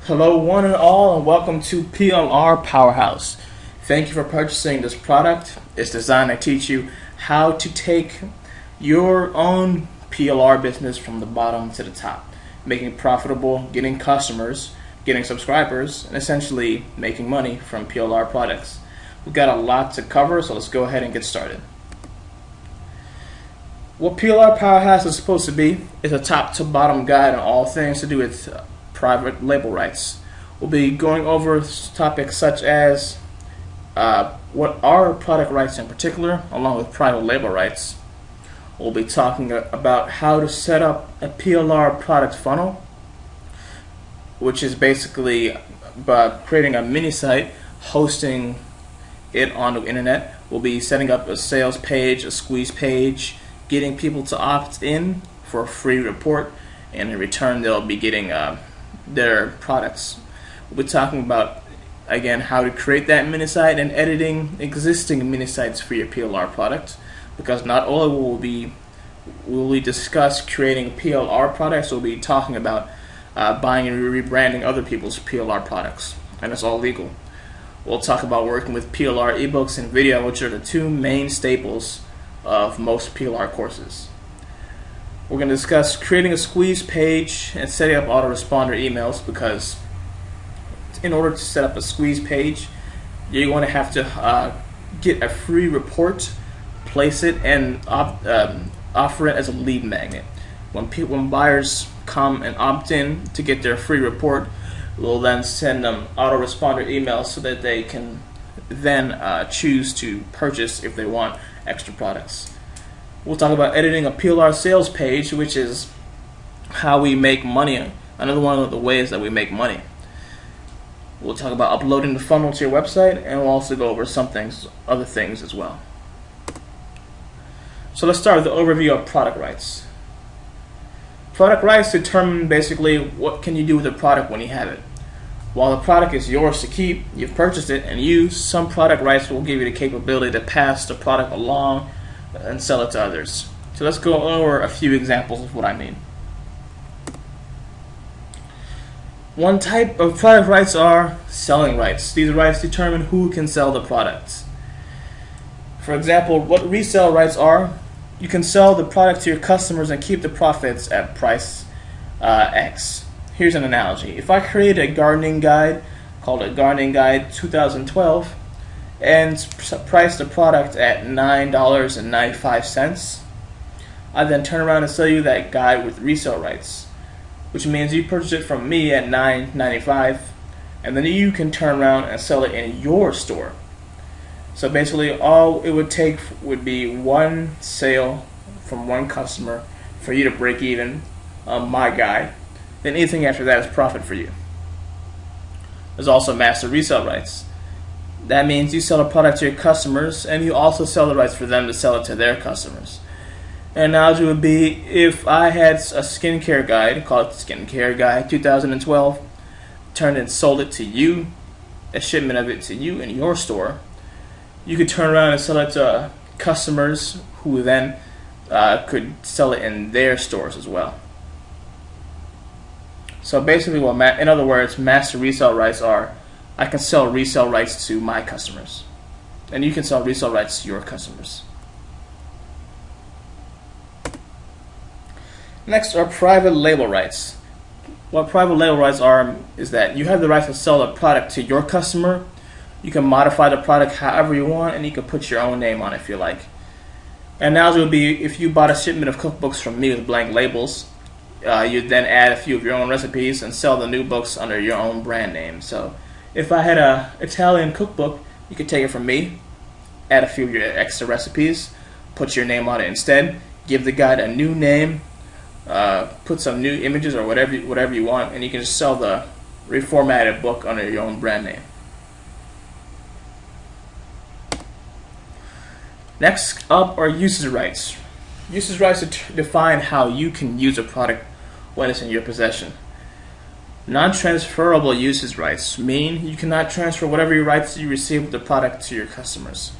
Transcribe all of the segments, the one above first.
Hello one and all, and welcome to PLR Powerhouse. Thank you for purchasing this product. It's designed to teach you how to take your own PLR business from the bottom to the top, making it profitable, getting customers, getting subscribers, and essentially making money from PLR products. We've got a lot to cover, so let's go ahead and get started. What PLR Powerhouse is supposed to be is a top to bottom guide on all things to do with private label rights. We'll be going over topics such as what are product rights in particular, along with private label rights. We'll be talking about how to set up a PLR product funnel, which is basically creating a mini site, hosting it on the internet. We'll be setting up a sales page, a squeeze page, getting people to opt in for a free report, and in return they'll be getting their products. We'll be talking about, again, how to create that mini site and editing existing mini sites for your PLR product, because not only will we discuss creating PLR products, we'll be talking about buying and rebranding other people's PLR products, and it's all legal. We'll talk about working with PLR ebooks and video, which are the two main staples of most PLR courses. We're going to discuss creating a squeeze page and setting up autoresponder emails, because in order to set up a squeeze page, you're going to have to get a free report, place it, and offer it as a lead magnet. When buyers come and opt in to get their free report, we'll then send them autoresponder emails so that they can then choose to purchase if they want extra products. We'll talk about editing a PLR sales page, which is how we make money, another one of the ways that we make money. We'll talk about uploading the funnel to your website, and we'll also go over other things as well. So let's start with the overview of product rights. Product rights determine basically what can you do with the product when you have it. While the product is yours to keep, you've purchased it and used, some product rights will give you the capability to pass the product along and sell it to others. So let's go over a few examples of what I mean. One type of product rights are selling rights. These rights determine who can sell the products. For example, what resale rights are: you can sell the product to your customers and keep the profits at price X. Here's an analogy. If I create a gardening guide called a Gardening Guide 2012 and price the product at $9.95, I then turn around and sell you that guide with resale rights, which means you purchase it from me at $9.95, and then you can turn around and sell it in your store. So basically all it would take would be one sale from one customer for you to break even on my guide. Then anything after that is profit for you. There's also master resale rights. That means you sell a product to your customers, and you also sell the rights for them to sell it to their customers. An analogy would be if I had a skincare guide called Skincare Guide 2012, turned and sold it to you, a shipment of it to you in your store, you could turn around and sell it to customers who then could sell it in their stores as well. So basically, in other words, master resale rights are: I can sell resale rights to my customers, and you can sell resale rights to your customers. Next are private label rights. What private label rights are is that you have the right to sell a product to your customer. You can modify the product however you want, and you can put your own name on it if you like. An analogy would be if you bought a shipment of cookbooks from me with blank labels, you'd then add a few of your own recipes and sell the new books under your own brand name. So if I had an Italian cookbook, you could take it from me, add a few of your extra recipes, put your name on it instead, give the guide a new name, put some new images or whatever you want, and you can just sell the reformatted book under your own brand name. Next up are usage rights. Usage rights define how you can use a product when it's in your possession. Non-transferable usage rights mean you cannot transfer whatever rights you receive with the product to your customers.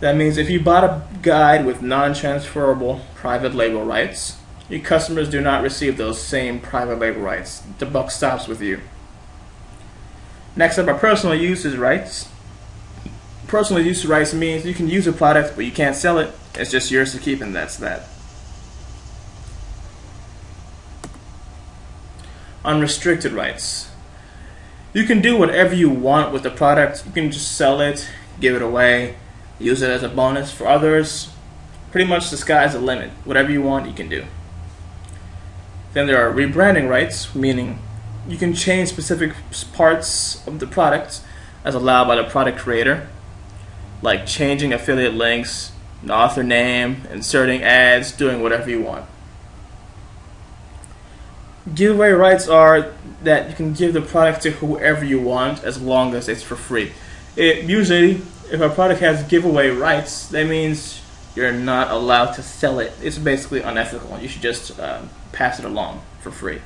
That means if you bought a guide with non-transferable private label rights, your customers do not receive those same private label rights. The buck stops with you. Next up are personal uses rights. Personal use rights means you can use a product, but you can't sell it. It's just yours to keep, and that's that. Unrestricted rights. You can do whatever you want with the product. You can just sell it, give it away, use it as a bonus for others. Pretty much the sky's the limit. Whatever you want, you can do. Then there are rebranding rights, meaning you can change specific parts of the product as allowed by the product creator, like changing affiliate links, an author name, inserting ads, doing whatever you want. Giveaway rights are that you can give the product to whoever you want as long as it's for free. Usually, if a product has giveaway rights, that means you're not allowed to sell it. It's basically unethical. You should just pass it along for free.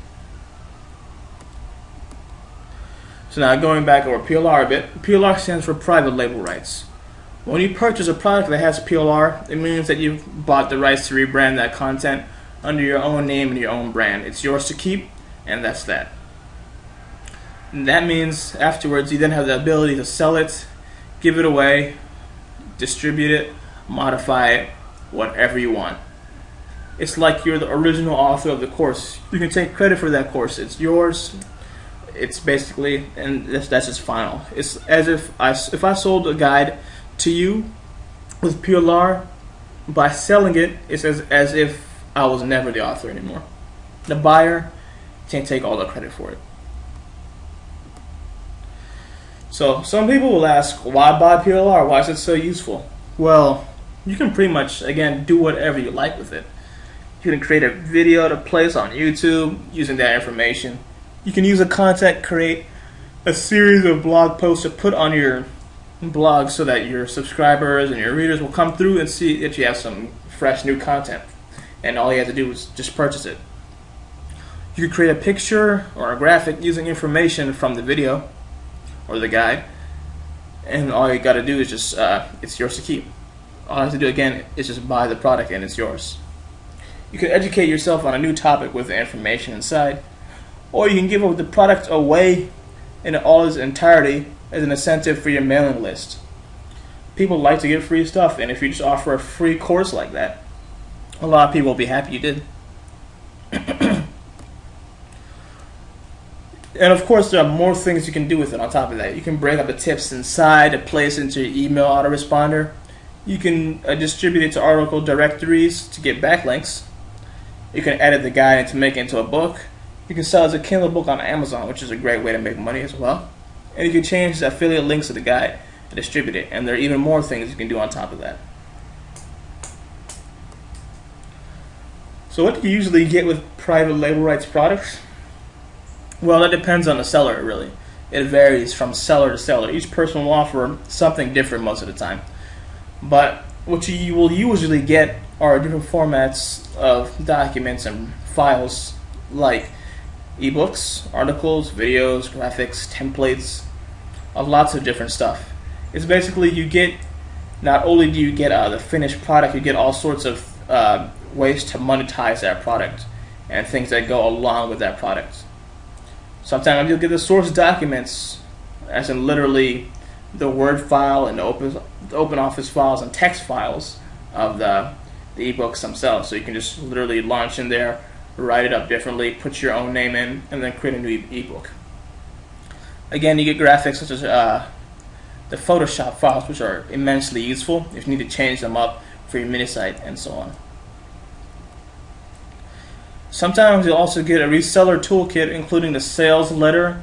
So now going back over PLR a bit, PLR stands for private label rights. When you purchase a product that has PLR, it means that you've bought the rights to rebrand that content under your own name and your own brand. It's yours to keep, and that's that. And that means afterwards you then have the ability to sell it, give it away, distribute it, modify it, whatever you want. It's like you're the original author of the course. You can take credit for that course. It's yours. It's basically, and that's just final. It's as if I sold a guide to you with PLR, by selling it, it's as if I was never the author anymore. The buyer can't take all the credit for it. So some people will ask, why buy PLR? Why is it so useful? Well, you can pretty much, again, do whatever you like with it. You can create a video to place on YouTube using that information. You can use the content, create a series of blog posts to put on your blog so that your subscribers and your readers will come through and see that you have some fresh new content. And all you have to do is just purchase it. You can create a picture or a graphic using information from the video or the guide. And all you got to do is just, it's yours to keep. All you have to do again is just buy the product and it's yours. You can educate yourself on a new topic with the information inside. Or you can give the product away in all its entirety as an incentive for your mailing list. People like to get free stuff, and if you just offer a free course like that, a lot of people will be happy you did. And of course, there are more things you can do with it on top of that. You can break up the tips inside to place into your email autoresponder. You can distribute it to article directories to get backlinks. You can edit the guide to make it into a book. You can sell it as a Kindle book on Amazon, which is a great way to make money as well. And you can change the affiliate links to the guide and distribute it. And there are even more things you can do on top of that. So what do you usually get with private label rights products? Well, that depends on the seller, really. It varies from seller to seller. Each person will offer something different most of the time. But what you will usually get are different formats of documents and files, like ebooks, articles, videos, graphics, templates, of lots of different stuff. It's basically you get, not only do you get the finished product, you get all sorts of ways to monetize that product and things that go along with that product. Sometimes you'll get the source documents, as in literally the Word file and the open office files and text files of the ebooks themselves. So you can just literally launch in there, write it up differently, put your own name in, and then create a new ebook. Again, you get graphics such as the Photoshop files, which are immensely useful if you need to change them up for your mini site and so on. Sometimes you'll also get a reseller toolkit, including the sales letter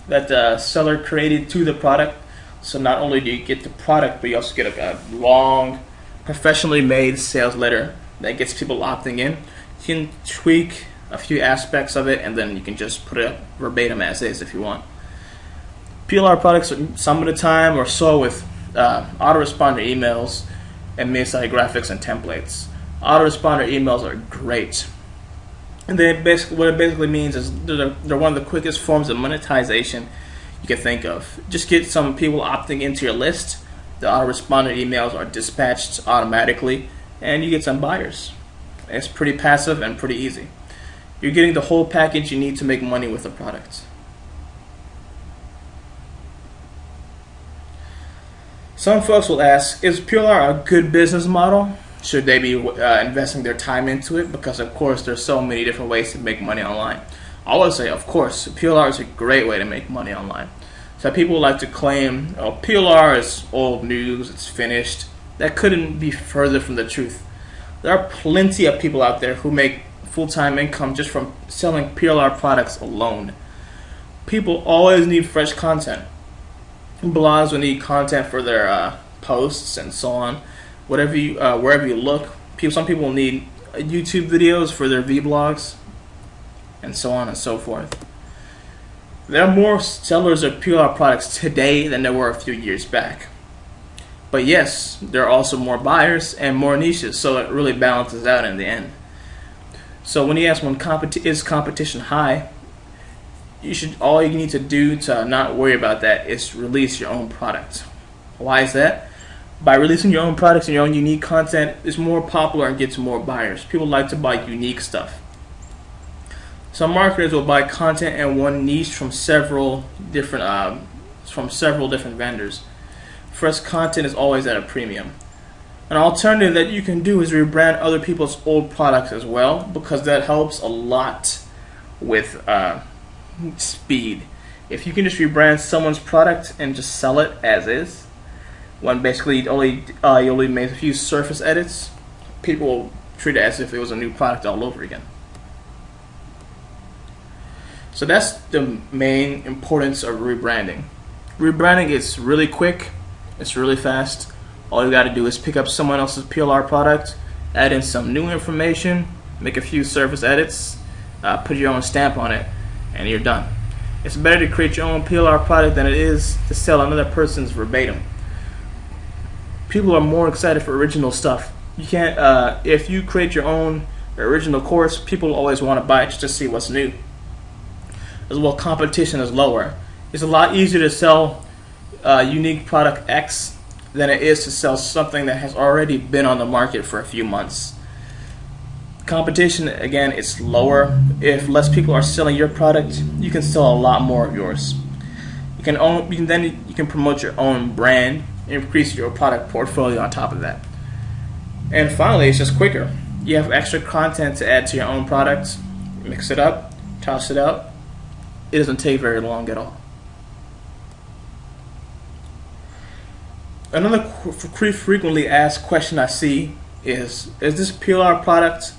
that the seller created to the product. So not only do you get the product, but you also get a long, professionally made sales letter that gets people opting in. You can tweak a few aspects of it, and then you can just put it verbatim as is if you want. PLR products are some of the time or so with autoresponder emails and mini-site graphics and templates. Autoresponder emails are great. And what it basically means is they're one of the quickest forms of monetization you can think of. Just get some people opting into your list. The autoresponder emails are dispatched automatically, and you get some buyers. It's pretty passive and pretty easy. You're getting the whole package you need to make money with the product. Some folks will ask, is PLR a good business model? Should they be investing their time into it? Because of course there's so many different ways to make money online. I always say, of course, PLR is a great way to make money online. So people like to claim, oh, PLR is old news, it's finished. That couldn't be further from the truth. There are plenty of people out there who make full-time income just from selling PLR products alone. People always need fresh content. Blogs will need content for their posts and so on. Wherever you look, some people need YouTube videos for their vlogs, and so on and so forth. There are more sellers of PLR products today than there were a few years back. But yes, there are also more buyers and more niches, so it really balances out in the end. So when you ask is competition high, all you need to do to not worry about that is release your own product. Why is that? By releasing your own products and your own unique content, it's more popular and gets more buyers. People like to buy unique stuff. Some marketers will buy content in one niche from several different vendors. Fresh content is always at a premium. An alternative that you can do is rebrand other people's old products as well, because that helps a lot with speed. If you can just rebrand someone's product and just sell it as is, when basically you only made a few surface edits, people will treat it as if it was a new product all over again. So that's the main importance of rebranding. Rebranding is really quick, it's really fast. All you got to do is pick up someone else's PLR product, add in some new information, make a few surface edits, put your own stamp on it, and you're done. It's better to create your own PLR product than it is to sell another person's verbatim. People are more excited for original stuff. You can't, if you create your own original course, people always want to buy it just to see what's new. As well, competition is lower. It's a lot easier to sell unique product X than it is to sell something that has already been on the market for a few months. Competition, again, it's lower. If less people are selling your product, you can sell a lot more of yours. You can promote your own brand, increase your product portfolio on top of that. And finally, it's just quicker. You have extra content to add to your own product, mix it up, toss it out. It doesn't take very long at all. Another frequently asked question I see is this PLR product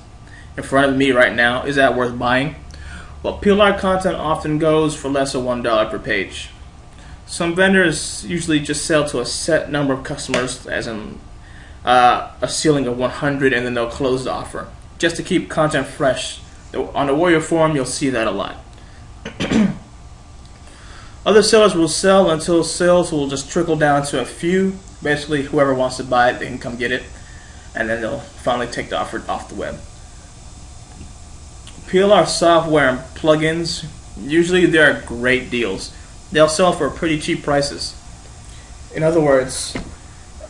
in front of me right now, is that worth buying? Well, PLR content often goes for less than $1 per page. Some vendors usually just sell to a set number of customers, as in a ceiling of 100, and then they'll close the offer just to keep content fresh. On the Warrior Forum, you'll see that a lot. Other sellers will sell until sales will just trickle down to a few. Basically, whoever wants to buy it, they can come get it, and then they'll finally take the offer off the web. PLR software and plugins, usually they are great deals. They'll sell for pretty cheap prices. In other words,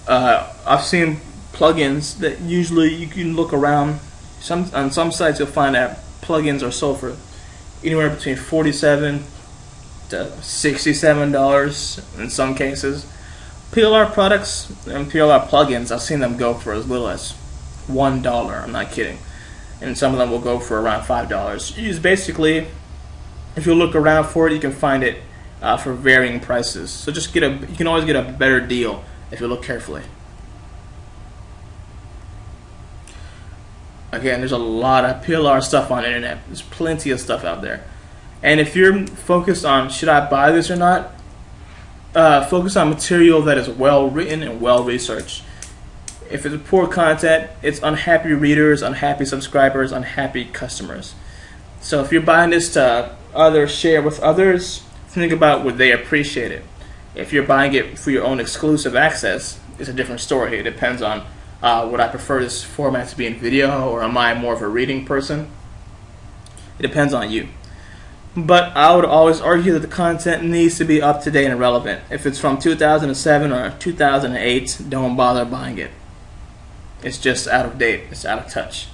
I've seen plugins that usually you can look around. On some sites you'll find that plugins are sold for anywhere between $47 to $67 in some cases. PLR products and PLR plugins, I've seen them go for as little as $1. I'm not kidding. And some of them will go for around $5. It's basically, if you look around for it, you can find it for varying prices. So just you can always get a better deal if you look carefully. Again, there's a lot of PLR stuff on the internet. There's plenty of stuff out there. And if you're focused on should I buy this or not, focus on material that is well written and well researched. If it's poor content, it's unhappy readers, unhappy subscribers, unhappy customers. So if you're buying this to share with others, think about would they appreciate it. If you're buying it for your own exclusive access, it's a different story. It depends on would I prefer this format to be in video, or am I more of a reading person? It depends on you. But I would always argue that the content needs to be up to date and relevant. If it's from 2007 or 2008, don't bother buying it. It's just out of date. It's out of touch.